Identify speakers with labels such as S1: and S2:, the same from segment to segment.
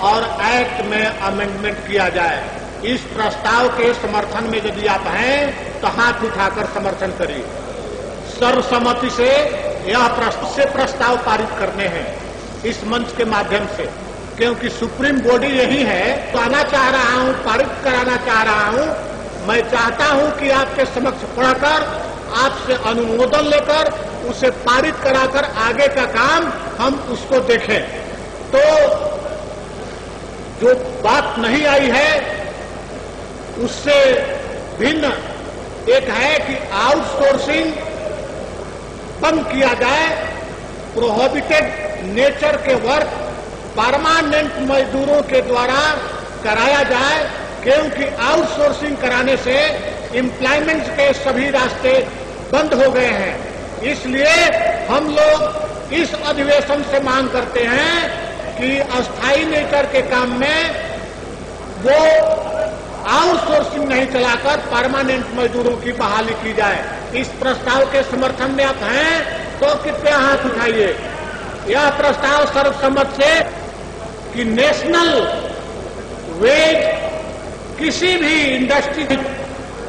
S1: और एक्ट में अमेंडमेंट किया जाए। इस प्रस्ताव के समर्थन में यदि आप हैं तो हाथ उठाकर समर्थन करिए। सर्वसम्मति से यह प्रस्ताव पारित करने हैं इस मंच के माध्यम से, क्योंकि सुप्रीम बॉडी यही है। तो आना चाह रहा हूं, पारित कराना चाह रहा हूं। मैं चाहता हूं कि आपके समक्ष पढ़कर, आपसे अनुमोदन लेकर, उसे पारित कराकर आगे का काम हम उसको देखें। तो जो बात नहीं आई है उससे भिन्न एक है कि आउटसोर्सिंग बंद किया जाए, प्रोहिबिटेड नेचर के वर्क परमानेंट मजदूरों के द्वारा कराया जाए, क्योंकि आउटसोर्सिंग कराने से एम्प्लॉयमेंट के सभी रास्ते बंद हो गए हैं। इसलिए हम लोग इस अधिवेशन से मांग करते हैं कि अस्थायी नेचर के काम में वो आउटसोर्सिंग नहीं चलाकर परमानेंट मजदूरों की बहाली की जाए। इस प्रस्ताव के समर्थन में आप हैं तो कृपया हाथ उठाइए। यह प्रस्ताव सर्वसम्मत से कि नेशनल वेज किसी भी इंडस्ट्री,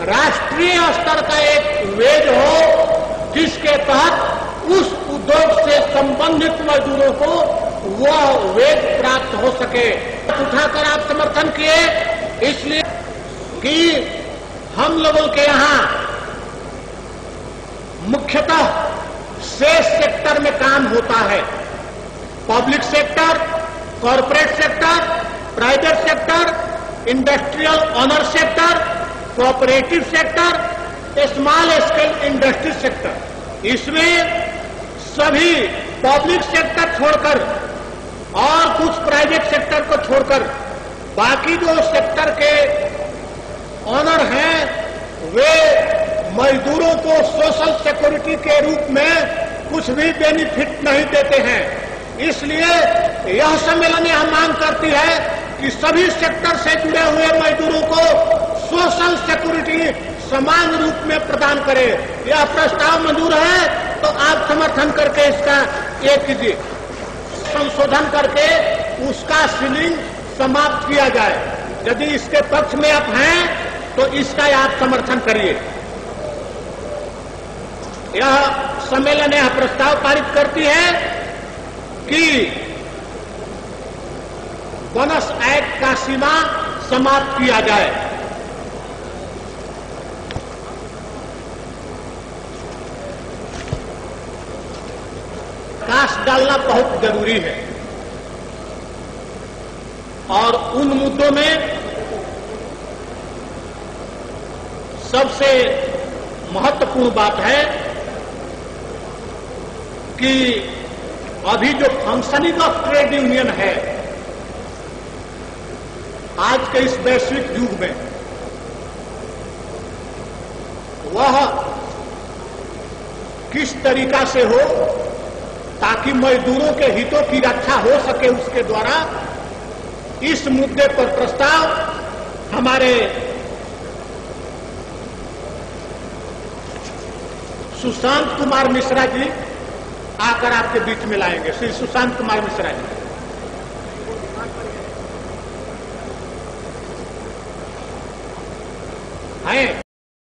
S1: राष्ट्रीय स्तर का एक वेज हो जिसके तहत उस उद्योग से संबंधित मजदूरों को वह वेज प्राप्त हो सके। उठाकर आप समर्थन किए, इसलिए कि हम लोगों के यहाँ मुख्यतः 6 सेक्टर में काम होता है। Public sector, corporate sector, private sector, industrial owner sector, cooperative sector, small scale industry sector. इसमें सभी पब्लिक सेक्टर छोड़कर और कुछ प्राइवेट सेक्टर को छोड़कर बाकी जो सेक्टर के ऑनर हैं वे मजदूरों को सोशल सिक्योरिटी के रूप में कुछ भी बेनिफिट नहीं देते हैं। इसलिए यह सम्मेलन यह मांग करती है कि सभी सेक्टर से जुड़े हुए मजदूरों को सोशल सिक्योरिटी समान रूप में प्रदान करे। यह प्रस्ताव मंजूर है तो आप समर्थन करके इसका ये कीजिए, संशोधन करके उसका सीलिंग समाप्त किया जाए। यदि इसके पक्ष में आप हैं तो इसका आप समर्थन करिए। यह सम्मेलन यह प्रस्ताव पारित करती है कि बोनस एक्ट का सीमा समाप्त किया जाए। कास्ट डालना बहुत जरूरी है और उन मुद्दों में सबसे महत्वपूर्ण बात है कि अभी जो फंक्शनिंग ऑफ ट्रेड यूनियन है आज के इस वैश्विक युग में, वह किस तरीका से हो ताकि मजदूरों के हितों की रक्षा हो सके, उसके द्वारा इस मुद्दे पर प्रस्ताव हमारे सुशांत कुमार मिश्रा जी आकर आपके बीच में लाएंगे। श्री सुशांत कुमार मिश्रा जी।